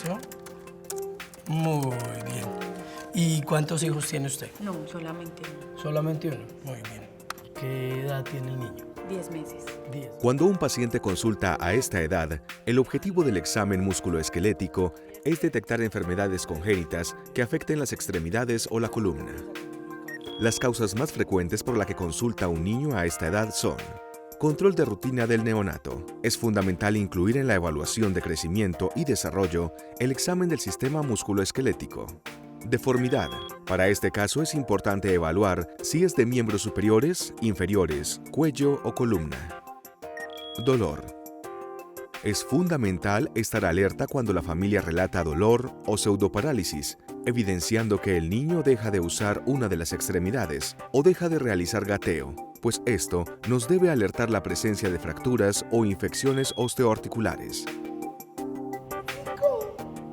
Eso. Muy bien. ¿Y cuántos hijos tiene usted? No, solamente uno. Solamente uno. Muy bien. ¿Qué edad tiene el niño? 10 meses. 10. Cuando un paciente consulta a esta edad, el objetivo del examen musculoesquelético es detectar enfermedades congénitas que afecten las extremidades o la columna. Las causas más frecuentes por la que consulta un niño a esta edad son: control de rutina del neonato. Es fundamental incluir en la evaluación de crecimiento y desarrollo el examen del sistema musculoesquelético. Deformidad. Para este caso es importante evaluar si es de miembros superiores, inferiores, cuello o columna. Dolor. Es fundamental estar alerta cuando la familia relata dolor o pseudoparálisis, evidenciando que el niño deja de usar una de las extremidades o deja de realizar gateo, pues esto nos debe alertar la presencia de fracturas o infecciones osteoarticulares.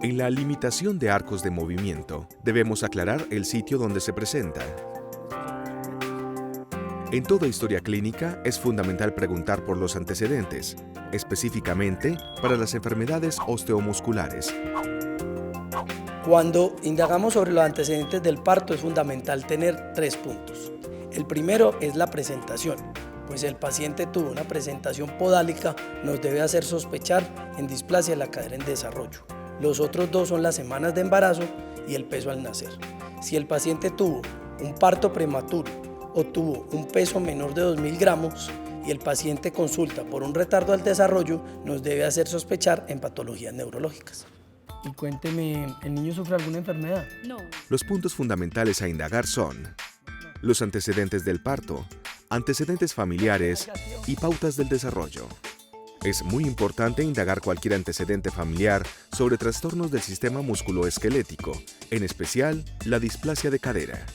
En la limitación de arcos de movimiento, debemos aclarar el sitio donde se presenta. En toda historia clínica es fundamental preguntar por los antecedentes, específicamente para las enfermedades osteomusculares. Cuando indagamos sobre los antecedentes del parto es fundamental tener 3 puntos. El primero es la presentación, pues el paciente tuvo una presentación podálica, nos debe hacer sospechar en displasia de la cadera en desarrollo. Los otros 2 son las semanas de embarazo y el peso al nacer. Si el paciente tuvo un parto prematuro o tuvo un peso menor de 2.000 gramos y el paciente consulta por un retardo al desarrollo, nos debe hacer sospechar en patologías neurológicas. Y cuénteme, ¿el niño sufre alguna enfermedad? No. Los puntos fundamentales a indagar son los antecedentes del parto, antecedentes familiares y pautas del desarrollo. Es muy importante indagar cualquier antecedente familiar sobre trastornos del sistema musculoesquelético, en especial la displasia de cadera.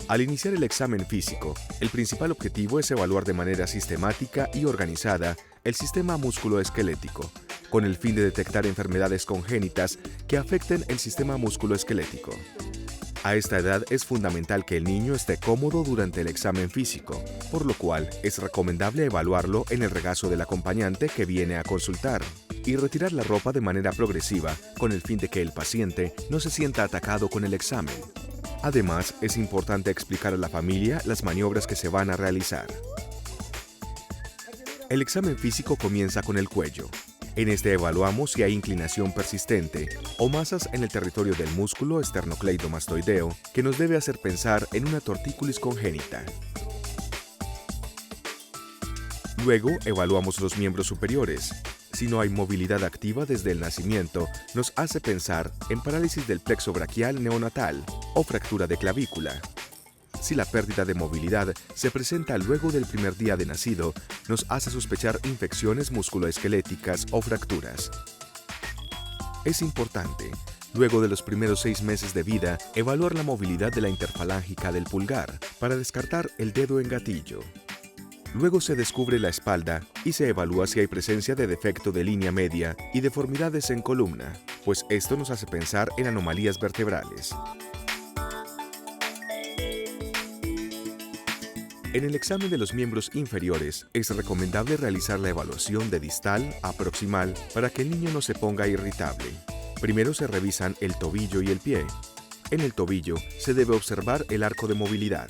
Al iniciar el examen físico, el principal objetivo es evaluar de manera sistemática y organizada el sistema musculoesquelético, con el fin de detectar enfermedades congénitas que afecten el sistema musculoesquelético. A esta edad es fundamental que el niño esté cómodo durante el examen físico, por lo cual es recomendable evaluarlo en el regazo del acompañante que viene a consultar y retirar la ropa de manera progresiva con el fin de que el paciente no se sienta atacado con el examen. Además, es importante explicar a la familia las maniobras que se van a realizar. El examen físico comienza con el cuello. En este evaluamos si hay inclinación persistente o masas en el territorio del músculo esternocleidomastoideo que nos debe hacer pensar en una tortícolis congénita. Luego evaluamos los miembros superiores. Si no hay movilidad activa desde el nacimiento, nos hace pensar en parálisis del plexo braquial neonatal o fractura de clavícula. Si la pérdida de movilidad se presenta luego del primer día de nacido, nos hace sospechar infecciones musculoesqueléticas o fracturas. Es importante, luego de los primeros 6 meses de vida, evaluar la movilidad de la interfalángica del pulgar para descartar el dedo en gatillo. Luego se descubre la espalda y se evalúa si hay presencia de defecto de línea media y deformidades en columna, pues esto nos hace pensar en anomalías vertebrales. En el examen de los miembros inferiores, es recomendable realizar la evaluación de distal a proximal para que el niño no se ponga irritable. Primero se revisan el tobillo y el pie. En el tobillo se debe observar el arco de movilidad.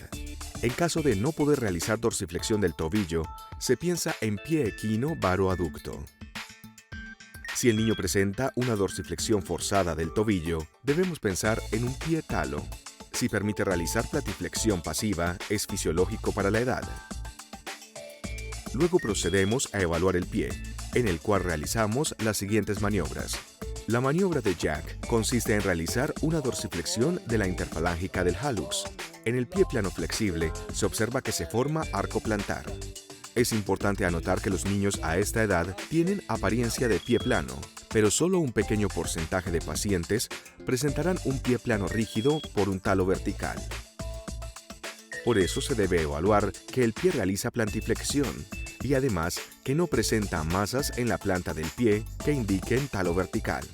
En caso de no poder realizar dorsiflexión del tobillo, se piensa en pie equino varoaducto. Si el niño presenta una dorsiflexión forzada del tobillo, debemos pensar en un pie talo. Si permite realizar platiflexión pasiva, es fisiológico para la edad. Luego procedemos a evaluar el pie, en el cual realizamos las siguientes maniobras. La maniobra de Jack consiste en realizar una dorsiflexión de la interfalángica del hallux. En el pie plano flexible se observa que se forma arco plantar. Es importante anotar que los niños a esta edad tienen apariencia de pie plano, pero solo un pequeño porcentaje de pacientes presentarán un pie plano rígido por un talo vertical. Por eso se debe evaluar que el pie realiza plantiflexión y además que no presenta masas en la planta del pie que indiquen talo vertical.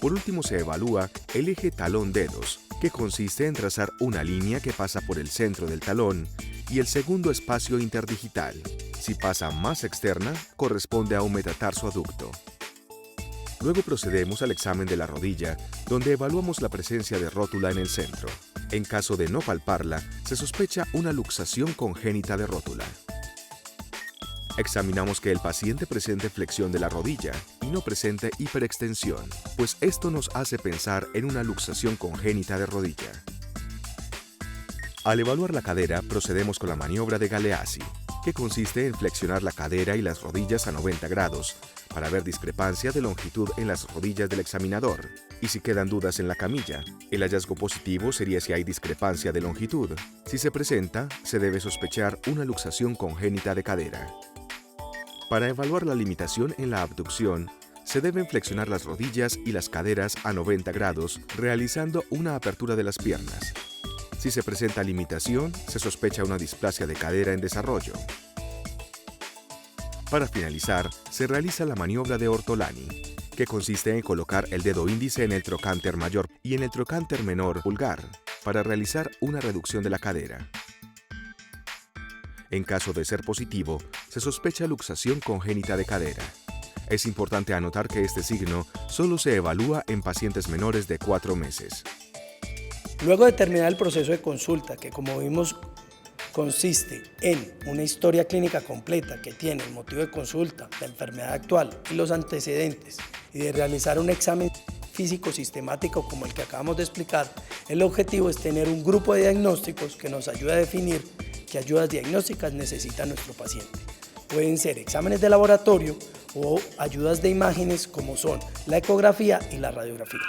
Por último se evalúa el eje talón-dedos, que consiste en trazar una línea que pasa por el centro del talón y el segundo espacio interdigital. Si pasa más externa, corresponde a un metatarso aducto. Luego procedemos al examen de la rodilla, donde evaluamos la presencia de rótula en el centro. En caso de no palparla, se sospecha una luxación congénita de rótula. Examinamos que el paciente presente flexión de la rodilla y no presente hiperextensión, pues esto nos hace pensar en una luxación congénita de rodilla. Al evaluar la cadera, procedemos con la maniobra de Galeazzi, que consiste en flexionar la cadera y las rodillas a 90 grados, para ver discrepancia de longitud en las rodillas del examinador. Y si quedan dudas en la camilla, el hallazgo positivo sería si hay discrepancia de longitud. Si se presenta, se debe sospechar una luxación congénita de cadera. Para evaluar la limitación en la abducción, se deben flexionar las rodillas y las caderas a 90 grados, realizando una apertura de las piernas. Si se presenta limitación, se sospecha una displasia de cadera en desarrollo. Para finalizar, se realiza la maniobra de Ortolani, que consiste en colocar el dedo índice en el trocánter mayor y en el trocánter menor pulgar, para realizar una reducción de la cadera. En caso de ser positivo, se sospecha luxación congénita de cadera. Es importante anotar que este signo solo se evalúa en pacientes menores de 4 meses. Luego de terminar el proceso de consulta, que como vimos consiste en una historia clínica completa que tiene el motivo de consulta, la enfermedad actual y los antecedentes, y de realizar un examen físico sistemático como el que acabamos de explicar, el objetivo es tener un grupo de diagnósticos que nos ayude a definir qué ayudas diagnósticas necesita nuestro paciente. Pueden ser exámenes de laboratorio o ayudas de imágenes como son la ecografía y la radiografía.